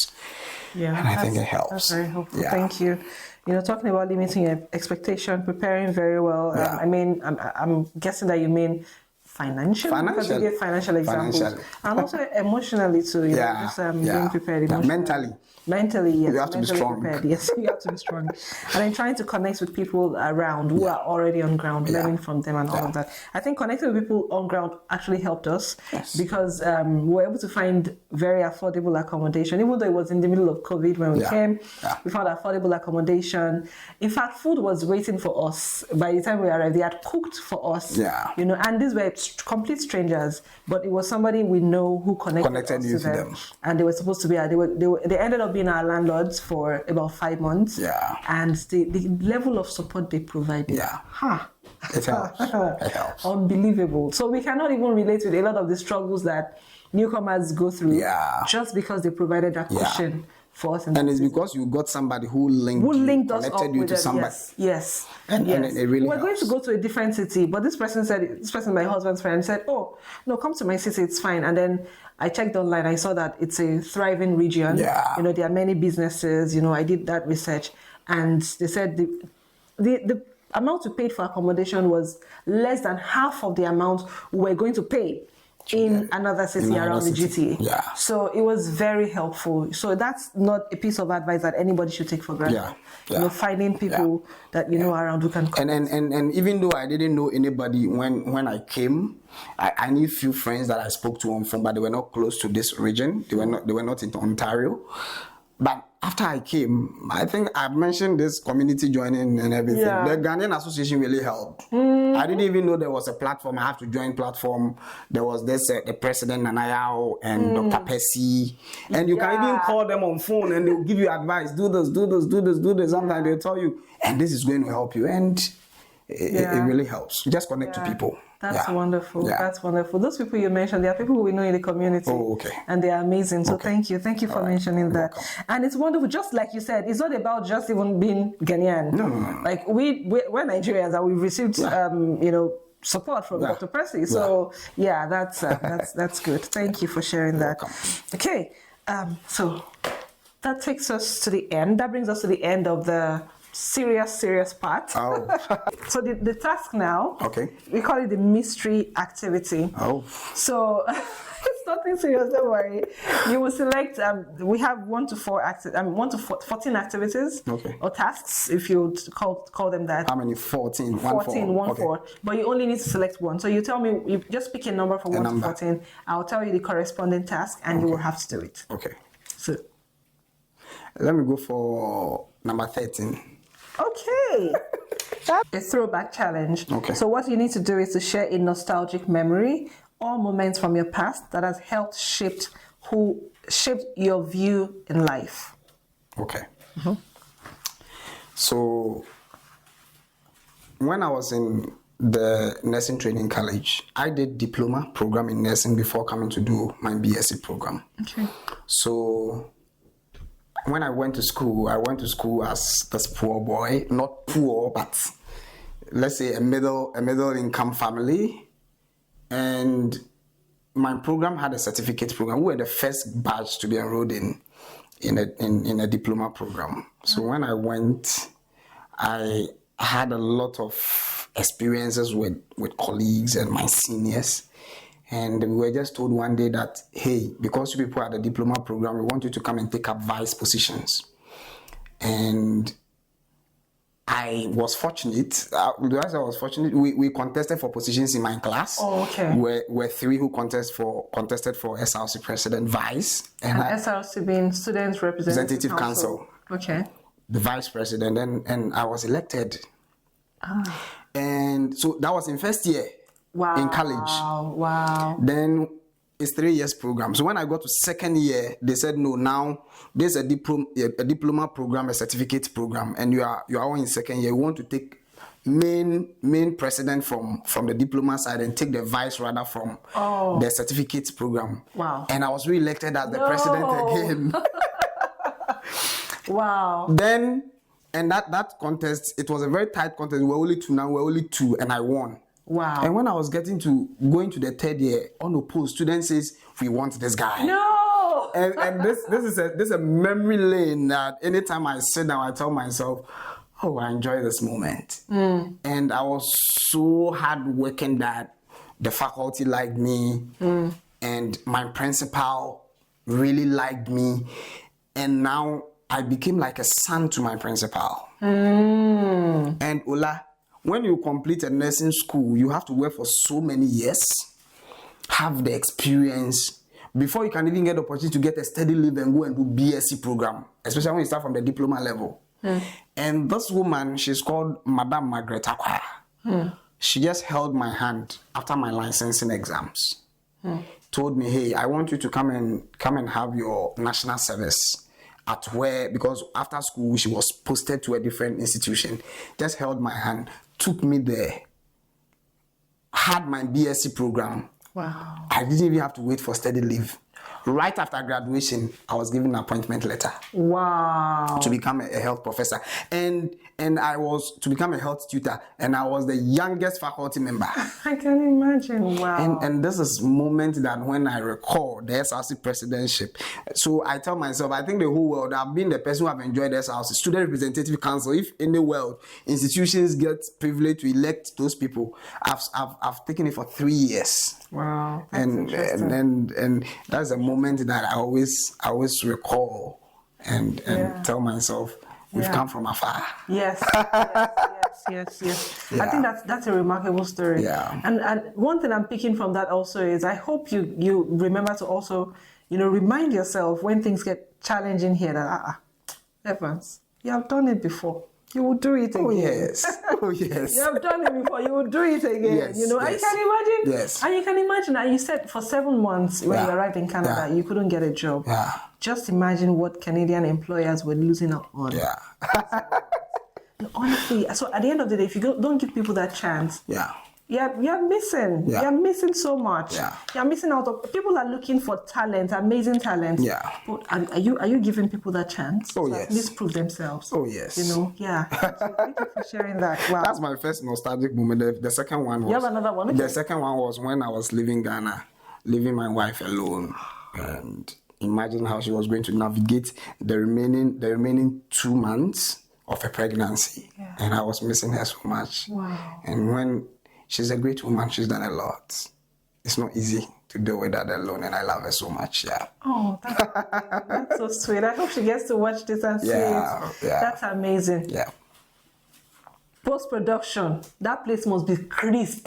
Yeah, and I think it helps. That's very helpful. Yeah. Thank you. You know, talking about limiting your expectation, preparing very well. I mean, I'm guessing that you mean financially, because you give financial examples, and also emotionally too. You know, just being prepared emotionally. Mentally. Mentally, yes. You have to be mentally strong. prepared. Yes, you have to be strong. And then trying to connect with people around who are already on ground, learning from them and all of that. I think connecting with people on ground actually helped us because we were able to find very affordable accommodation. Even though it was in the middle of COVID when we came, we found affordable accommodation. In fact, food was waiting for us. By the time we arrived, they had cooked for us. Yeah. You know, and these were complete strangers, but it was somebody we know who connected us you to them. And they were supposed to be, they ended up being our landlords for about 5 months. Yeah. And the level of support they provided. Yeah. It helps. It helps. Unbelievable. So we cannot even relate with a lot of the struggles that newcomers go through. Yeah. Just because they provided that cushion for us. And it's because you got somebody who linked us up connected you with to them. somebody. Yes. And it really We're going helps. to go to a different city, but this person, my husband's friend, said, "Oh, no, come to my city, it's fine." And then I checked online, I saw that it's a thriving region. Yeah. You know, there are many businesses, you know, I did that research. And they said the amount we paid for accommodation was less than half of the amount we were going to pay in another city around the GTA. Yeah. So it was very helpful. So that's not a piece of advice that anybody should take for granted. Yeah. You know, finding people that you know around who can come. And even though I didn't know anybody when I came, I knew a few friends that I spoke to on phone, but they were not close to this region. They were not in Ontario. But after I came, I think I mentioned this community joining and everything. Yeah. The Ghanaian Association really helped. I didn't even know there was a platform. I have to join platform. There was this the president Nanayao and Dr. Percy, and you can even call them on phone and they'll give you advice. Do this, do this, do this, do this. Sometimes they'll tell you, and this is going to help you, and it really helps. Just connect to people. That's wonderful. Yeah. That's wonderful. Those people you mentioned, they are people we know in the community. Oh, okay. And they are amazing. So thank you. Thank you for mentioning that. Welcome. And it's wonderful. Just like you said, it's not about just even being Ghanaian. No. Like we're Nigerians and we've received, support from Dr. Percy. So that's good. Thank you for sharing that. Welcome. Okay. So that takes us to the end. That brings us to the end of the serious part. Oh. So the task now, we call it the mystery activity. Oh. So it's nothing serious, don't worry. You will select, we have 1 to 14 activities or tasks, if you would call them that. How many? 14? 4. But you only need to select one. So you tell me, you just pick a number from 1 to 14. I'll tell you the corresponding task and you will have to do it. Okay. So let me go for number 13. Okay. A throwback challenge. Okay. So what you need to do is to share a nostalgic memory or moments from your past that has helped shaped your view in life. Okay. So when I was in the nursing training college, I did diploma program in nursing before coming to do my BSc program. Okay. So when I went to school as this poor boy, not poor, but let's say a middle income family. And my program had a certificate program. We were the first batch to be enrolled in a diploma program. So when I went, I had a lot of experiences with colleagues and my seniors. And we were just told one day that, hey, because you people are the diploma program, we want you to come and take up vice positions. And I was fortunate. We contested for positions in my class. Oh, okay. We're 3 who contested for SRC president, vice. And SRC being Student Representative Council. Okay. The vice president. And I was elected. And so that was in first year. Wow. In college. Wow. Then it's 3 years program. So when I got to second year, they said, no, now there's a diploma program, a certificate program, and you are all in second year. You want to take main president from the diploma side and take the vice rather from the certificate program. Wow. And I was re-elected as the president again. Wow. Then, and that contest, it was a very tight contest. We're only 2, and I won. Wow. And when I was going to the third year, unopposed, student says, we want this guy. No! And this is a memory lane that anytime I sit down, I tell myself, oh, I enjoy this moment. And I was so hardworking that the faculty liked me and my principal really liked me. And now I became like a son to my principal. And Ola, when you complete a nursing school, you have to work for so many years, have the experience, before you can even get the opportunity to get a steady leave and go and do BSc program, especially when you start from the diploma level. And this woman, she's called Madame Margaret Akwa. She just held my hand after my licensing exams. Told me, hey, I want you to come and have your national service at where, because after school she was posted to a different institution. Just held my hand, took me there, had my BSc program. Wow. I didn't even have to wait for study leave. Right after graduation, I was given an appointment letter. Wow. To become a health professor. And I was to become a health tutor. And I was the youngest faculty member. I can imagine. Wow. And this is moment that when I recall the SRC presidentship. So I tell myself, I think the whole world, I've been the person who have enjoyed the SRC, Student Representative Council. If in the world, institutions get privilege to elect those people, I've taken it for 3 years. Wow. And that's a moment that I always recall and tell myself, we've come from afar. Yes. Yes. Yeah. I think that's a remarkable story. Yeah. And one thing I'm picking from that also is I hope you remember to also, remind yourself when things get challenging here that Evans, you have done it before. You will do it again. Oh yes. You have done it before. You will do it again. Yes, And you can imagine. Yes. And you can imagine. And you said for 7 months when you arrived in Canada, you couldn't get a job. Yeah. Just imagine what Canadian employers were losing out on. Yeah. Honestly, so at the end of the day, if you don't give people that chance, you're missing. Yeah. You're missing so much. Yeah. You're missing out of people are looking for talent, amazing talent. Yeah. But are you giving people that chance? Oh, to yes. At least prove themselves. Oh yes. Yeah. So thank you for sharing that. Wow. That's my first nostalgic moment. The second one was. You have another one? Okay. The second one was when I was leaving Ghana, leaving my wife alone, and imagine how she was going to navigate the remaining 2 months of a pregnancy, and I was missing her so much. Wow. And when she's a great woman, she's done a lot. It's not easy to deal with that alone, and I love her so much. Yeah. Oh, that's so sweet. I hope she gets to watch this and see it. Yeah. That's amazing. Yeah. Post-production, that place must be crisp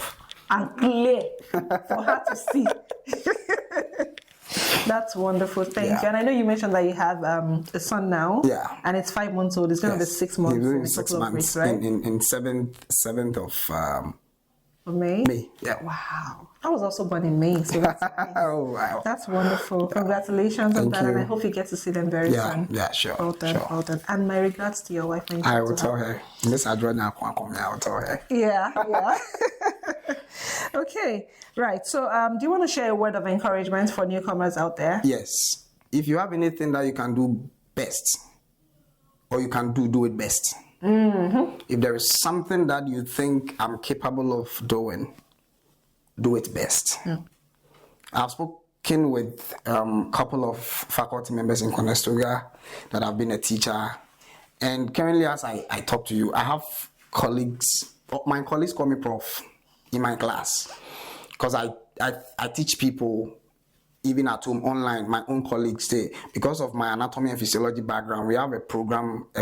and clear for her to see. That's wonderful. Thank you. And I know you mentioned that you have a son now. Yeah. And it's 5 months old. It's going to be 6 months. He's In doing a 6 couple of months, weeks, right? in 7th of May? May. Yeah. Wow. I was also born in May, so that's nice. Oh wow. That's wonderful. Congratulations on that. you. And I hope you get to see them very soon. Yeah, sure. Well done, Sure. well done. And my regards to your wife. And I will tell her. Miss Adriana Kwankome, I will tell her. Yeah. Okay, right. So do you want to share a word of encouragement for newcomers out there? Yes. If you have anything that you can do best, or you can do it best. Mm-hmm. If there is something that you think I'm capable of doing, do it best. Yeah. I've spoken with a couple of faculty members in Conestoga that have been a teacher. And currently, as I talk to you, I have colleagues. My colleagues call me prof in my class because I teach people even at home online. My own colleagues say, because of my anatomy and physiology background, we have a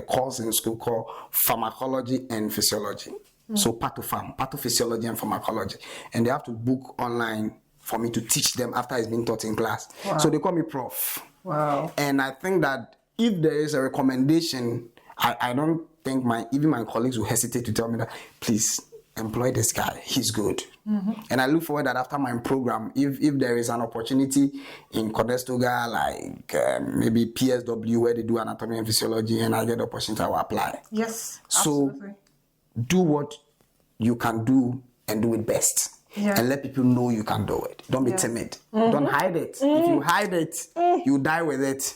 course in school called pharmacology and physiology. So pathophysiology and pharmacology. And they have to book online for me to teach them after it's been taught in class. Wow. So they call me prof. Wow. And I think that if there is a recommendation, I don't think even my colleagues will hesitate to tell me that, please, employ this guy, he's good. Mm-hmm. And I look forward that after my program, if there is an opportunity in Conestoga, like maybe PSW, where they do anatomy and physiology, and I get the opportunity, I will apply. Yes, absolutely. So do what you can do and do it best. Yeah. And let people know you can do it. Don't be timid. Mm-hmm. Don't hide it. Mm-hmm. If you hide it, you die with it.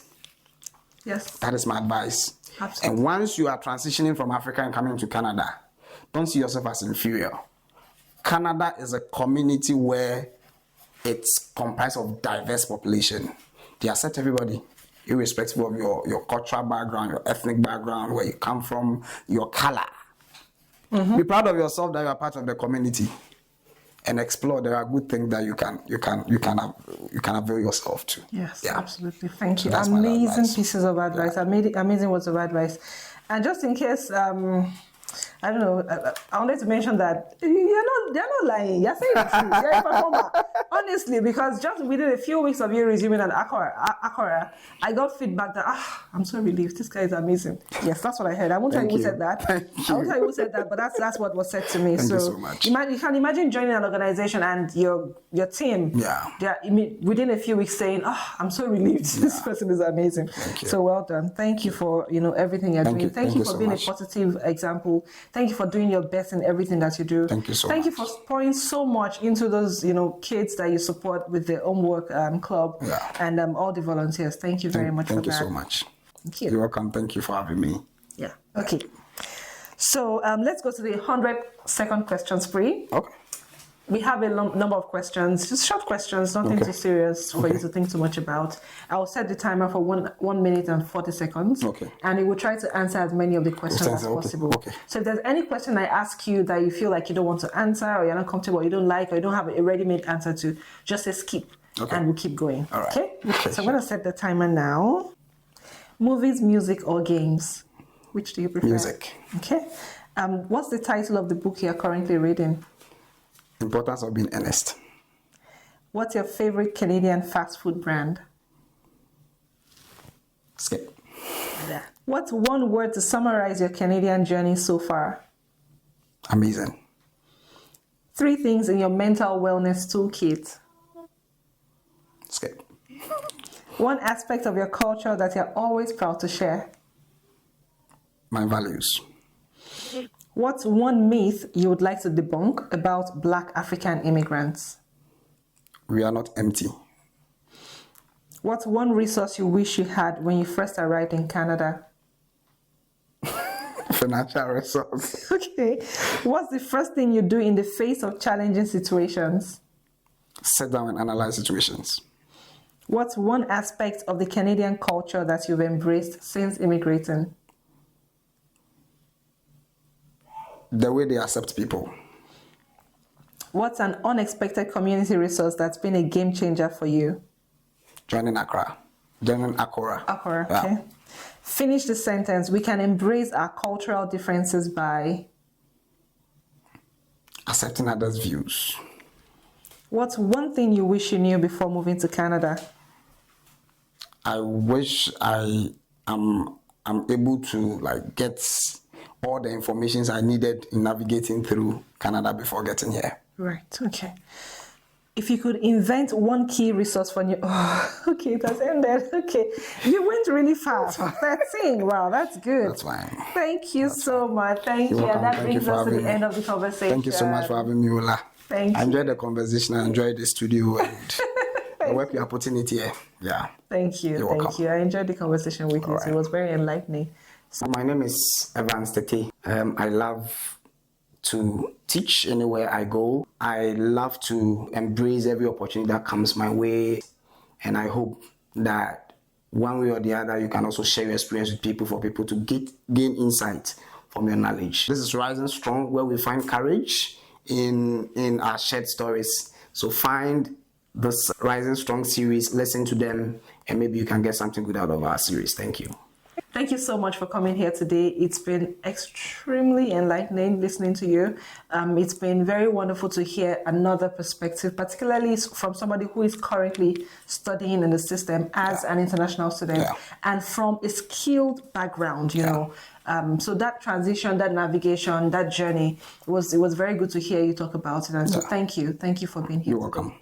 Yes. That is my advice. Absolutely. And once you are transitioning from Africa and coming to Canada, don't see yourself as inferior. Canada is a community where it's comprised of diverse population. They accept everybody, irrespective of your cultural background, your ethnic background, where you come from, your color. Mm-hmm. Be proud of yourself that you are part of the community. and explore. There are good things that you can avail yourself to. Yes, Yeah. absolutely. Thank you. that's my Amazing advice. pieces of advice. Amazing words of advice. And just in case, I don't know, I wanted to mention that you're not lying. You're saying the truth. You're a performer. Honestly, because just within a few weeks of you resuming at Akora, I got feedback that, I'm so relieved. This guy is amazing. Yes, that's what I heard. I won't tell you who said that. I won't tell you who said that, but that's what was said to me. Thank you so much. You can imagine joining an organization and your team, they're within a few weeks saying, I'm so relieved. This person is amazing. Thank you. So well done. Thank you for everything you're doing. Thank you for so being much. a positive example. Thank you for doing your best in everything that you do. Thank you so Thank much. you for pouring so much into those kids that you support with the homework club and all the volunteers. Thank you very much for that. Thank you so much. Thank you. You're welcome. Thank you for having me. Yeah. Okay. So let's go to the 100-second question spree. Okay. We have a number of questions, just short questions, nothing too serious for you to think too much about. I'll set the timer for 1 minute and 40 seconds. Okay. And we will try to answer as many of the questions as possible. Okay. So if there's any question I ask you that you feel like you don't want to answer, or you're not comfortable, or you don't like, or you don't have a ready-made answer to, just say skip. Okay. And we'll keep going. All right. Okay? So I'm going to set the timer now. Movies, music, or games? Which do you prefer? Music. Okay. What's the title of the book you're currently reading? Importance of being honest. What's your favorite Canadian fast food brand? Skip. Yeah. What's one word to summarize your Canadian journey so far? Amazing. 3 things in your mental wellness toolkit. Skip. One aspect of your culture that you're always proud to share. My values. What's one myth you would like to debunk about Black African immigrants? We are not empty. What's one resource you wish you had when you first arrived in Canada? Financial resource. Okay. What's the first thing you do in the face of challenging situations? Sit down and analyze situations. What's one aspect of the Canadian culture that you've embraced since immigrating? The way they accept people. What's an unexpected community resource that's been a game changer for you? Joining Accra. Joining Akora. Akora, Yeah. okay. Finish the sentence. We can embrace our cultural differences by... Accepting others' views. What's one thing you wish you knew before moving to Canada? I wish I am able to get all the information I needed in navigating through Canada before getting here. Right, okay. If you could invent one key resource for new... Oh, okay, it has ended. Okay, you went really fast. 13, wow, that's good. That's fine. Thank you so much. Thank you. You're And welcome. that Thank brings you for us to the having me. end of the conversation. Thank you so much for having me, Ola. Thank I you. enjoyed the conversation. I enjoyed the studio and the work you're putting it here. Yeah. Thank you. You're Thank welcome. you. I enjoyed the conversation with you. All So it right. was very enlightening. My name is Tettey. I love to teach anywhere I go. I love to embrace every opportunity that comes my way. And I hope that one way or the other, you can also share your experience with people for people to gain insight from your knowledge. This is Rising Strong, where we find courage in our shared stories. So find this Rising Strong series, listen to them, and maybe you can get something good out of our series. Thank you. Thank you so much for coming here today. It's been extremely enlightening listening to you. It's been very wonderful to hear another perspective, particularly from somebody who is currently studying in the system as an international student and from a skilled background, you know. So that transition, that navigation, that journey, it was very good to hear you talk about it. And so thank you. Thank you for being here You're today. welcome.